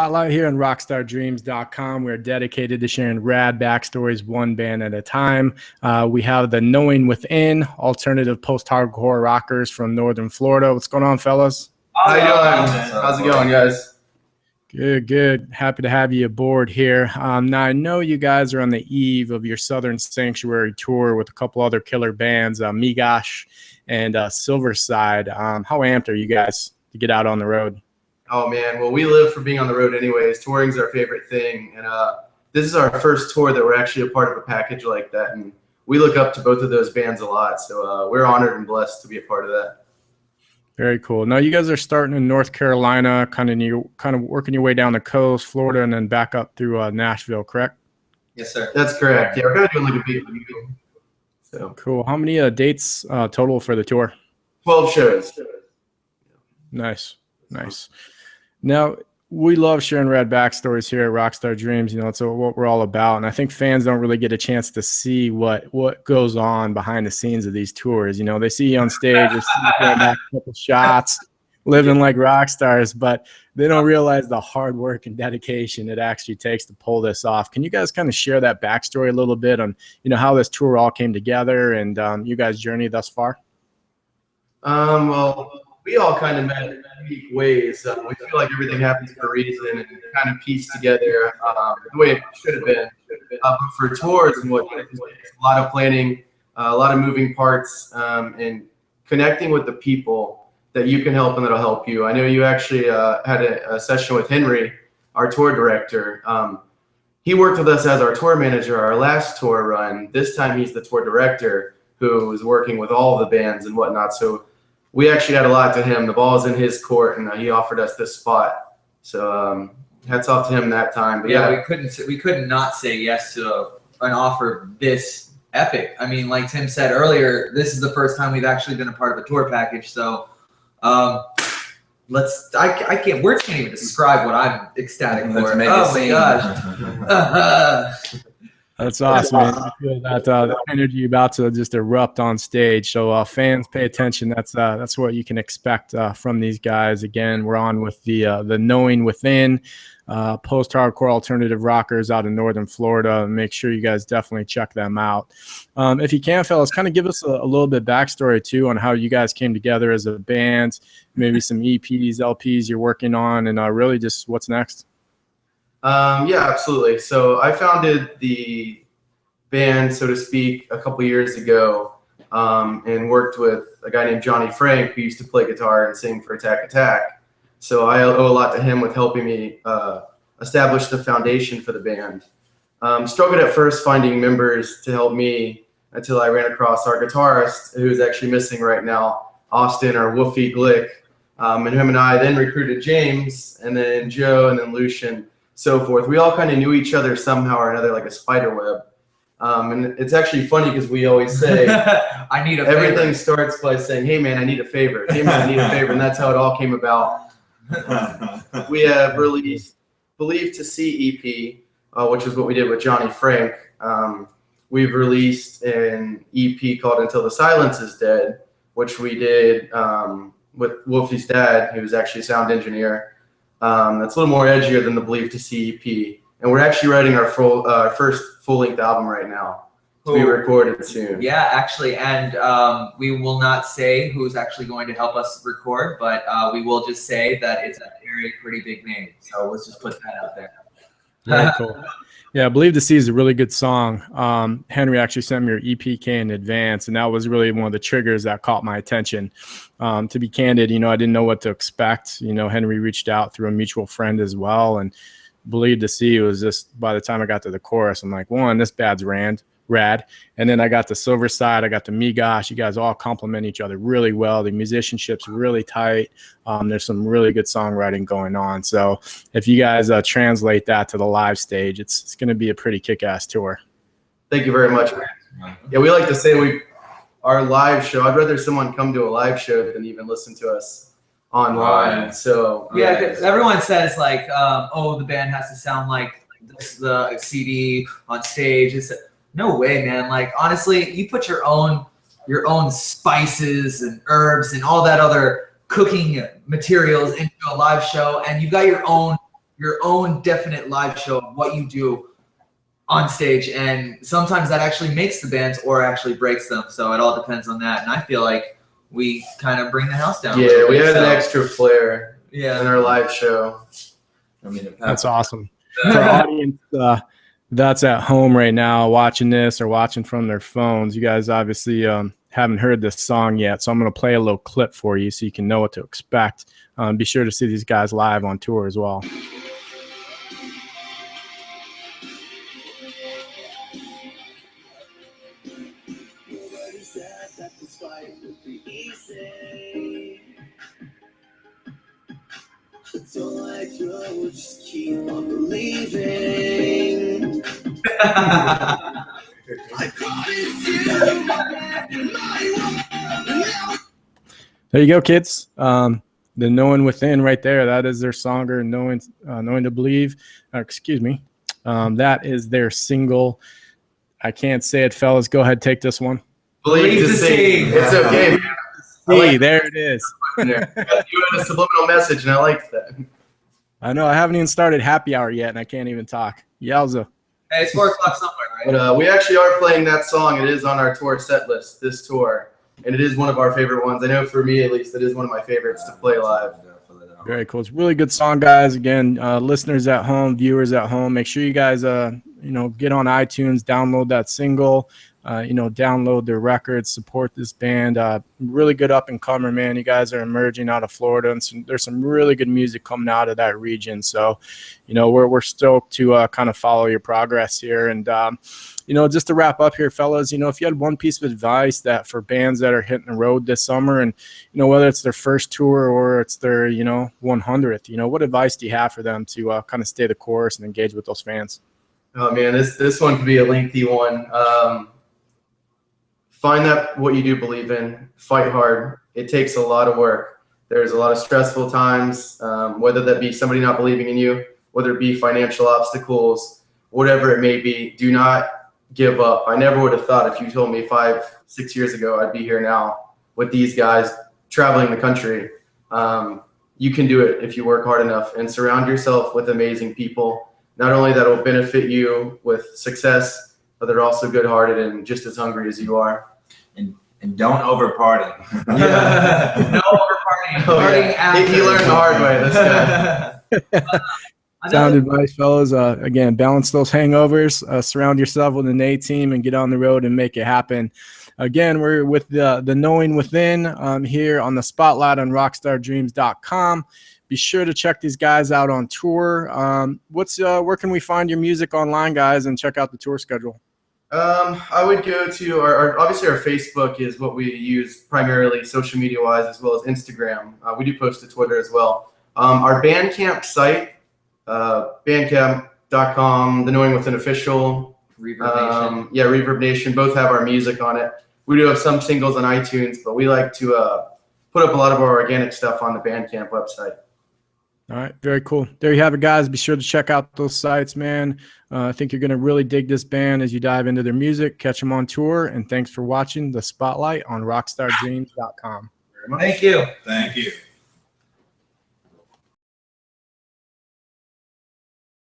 Spotlight here on rockstardreams.com. We're dedicated to sharing rad backstories one band at a time. We have the Knowing Within, alternative post-hardcore rockers from Northern Florida. What's going on, fellas? How you doing? How's it going, guys? Good. Happy to have you aboard here. Now, I know you guys are on the eve of your Southern Sanctuary tour with a couple other killer bands, Migosh and Silverside. How amped are you guys to get out on the road? Oh, man. Well, we live for being on the road anyways. Touring's our favorite thing. And this is our first tour that we're actually a part of a package like that. And we look up to both of those bands a lot. So we're honored and blessed to be a part of that. Very cool. Now, you guys are starting in North Carolina, kind of working your way down the coast, Florida, and then back up through Nashville, correct? Yes, sir. That's correct. Yeah, we're kind of doing like a big weekend. So cool. How many dates total for the tour? 12 shows. Nice. Now, we love sharing rad backstories here at Rockstar Dreams. You know, it's what we're all about. And I think fans don't really get a chance to see what goes on behind the scenes of these tours. You know, they see you on stage, they see you throwing back a couple shots, living like rock stars, but they don't realize the hard work and dedication it actually takes to pull this off. Can you guys kind of share that backstory a little bit on, you know, how this tour all came together and you guys' journey thus far? Well, we all kind of met in unique ways. We feel like everything happens for a reason and kind of pieced together the way it should have been. But for tours and what, it's a lot of planning, a lot of moving parts, and connecting with the people that you can help and that'll help you. I know you actually had a session with Henry, our tour director. He worked with us as our tour manager our last tour run. This time he's the tour director who was working with all the bands and whatnot. So we actually had a lot to him. The ball is in his court, and he offered us this spot. So hats off to him that time. But yeah, we couldn't not say yes to an offer this epic. I mean, like Tim said earlier, this is the first time we've actually been a part of a tour package. So words can't even describe what I'm ecstatic for. Oh my gosh. That's awesome, man. I feel that the energy about to just erupt on stage. So fans, pay attention. That's what you can expect from these guys. Again, we're on with the Knowing Within, post-hardcore alternative rockers out in Northern Florida. Make sure you guys definitely check them out. If you can, fellas, kind of give us a little bit backstory too on how you guys came together as a band, maybe some EPs, LPs you're working on, and really just what's next. Yeah, absolutely. So I founded the band, so to speak, a couple years ago, and worked with a guy named Johnny Frank who used to play guitar and sing for Attack Attack. So I owe a lot to him with helping me establish the foundation for the band. Struggled at first finding members to help me until I ran across our guitarist, who's actually missing right now, Austin, or Woofy Glick. And him and I then recruited James, and then Joe, and then Lucian, so forth. We all kind of knew each other somehow or another, like a spider web. And it's actually funny because we always say, I need a everything favor. Starts by saying, hey man, I need a favor. Hey man, I need a favor. And that's how it all came about. We have released Believe to See EP, which is what we did with Johnny Frank. We've released an EP called Until the Silence is Dead, which we did with Wolfie's dad, who was actually a sound engineer. That's a little more edgier than the Believe to See EP. And we're actually writing our first full-length album right now to be recorded soon. Yeah, actually, and we will not say who's actually going to help us record, but we will just say that it's a pretty big name. So let's just put that out there. Very cool. Yeah, Believe to See is a really good song. Henry actually sent me your EPK in advance, and that was really one of the triggers that caught my attention. To be candid, you know, I didn't know what to expect. You know, Henry reached out through a mutual friend as well, and Believe to See was just, by the time I got to the chorus, I'm like, one, this band's rad. And then I got the Silverside, I got the Migosh. You guys all complement each other really well. The musicianship's really tight. There's some really good songwriting going on. So if you guys translate that to the live stage, it's going to be a pretty kick-ass tour. Thank you very much. Yeah, we like to say our live show, I'd rather someone come to a live show than even listen to us online. So yeah, everyone says like, oh, the band has to sound like the CD on stage. No way, man. Like, honestly, you put your own spices and herbs and all that other cooking materials into a live show, and you've got your own your own definite live show of what you do on stage, and sometimes that actually makes the bands or actually breaks them. So it all depends on that. And I feel like we kind of bring the house down. Yeah, we had an extra flair in our live show. I mean, that's awesome. For our audience that's at home right now watching this or watching from their phones, you guys obviously haven't heard this song yet, so I'm going to play a little clip for you so you can know what to expect. Be sure to see these guys live on tour as well. Just keep on believing. There you go, kids. The Knowing Within right there. That is their song, or Knowing to Believe. Excuse me. That is their single. I can't say it, fellas. Go ahead, take this one. Believe to see. It's okay. See, there it is. You had a subliminal message, and I liked that. I know. I haven't even started happy hour yet, and I can't even talk. Yowza. Hey, it's 4 o'clock somewhere, right? But we actually are playing that song. It is on our tour set list this tour, and it is one of our favorite ones. I know for me, at least, it is one of my favorites to play live. Very cool. It's a really good song, guys. Again, listeners at home, viewers at home, make sure you guys, get on iTunes, download that single. Download their records, support this band. Really good up and comer, man. You guys are emerging out of Florida, and there's some really good music coming out of that region. So, we're stoked to kind of follow your progress here. And just to wrap up here, fellas, if you had one piece of advice that for bands that are hitting the road this summer, and whether it's their first tour or it's their 100th, what advice do you have for them to kind of stay the course and engage with those fans? Oh man, this one could be a lengthy one. Find that what you do believe in, fight hard. It takes a lot of work. There's a lot of stressful times, whether that be somebody not believing in you, whether it be financial obstacles, whatever it may be. Do not give up. I never would have thought, if you told me 5-6 years ago, I'd be here now with these guys traveling the country. You can do it if you work hard enough, and surround yourself with amazing people. Not only that will benefit you with success, but they're also good-hearted and just as hungry as you are. And don't over party. Yeah. No over partying. Partying after. He learned the hard way, this guy. Sound advice, fellas. Again, balance those hangovers. Surround yourself with an A team and get on the road and make it happen. Again, we're with the Knowing Within here on the Spotlight on rockstardreams.com. Be sure to check these guys out on tour. Where can we find your music online, guys, and check out the tour schedule? I would go to obviously our Facebook is what we use primarily social media wise, as well as Instagram. We do post to Twitter as well. Our Bandcamp site, bandcamp.com, the Knowing Within official. Reverb Nation. Reverb Nation. Both have our music on it. We do have some singles on iTunes, but we like to put up a lot of our organic stuff on the Bandcamp website. All right, very cool. There you have it, guys. Be sure to check out those sites, man. I think you're going to really dig this band as you dive into their music, catch them on tour, and thanks for watching The Spotlight on rockstardreams.com. Thank you. Thank you.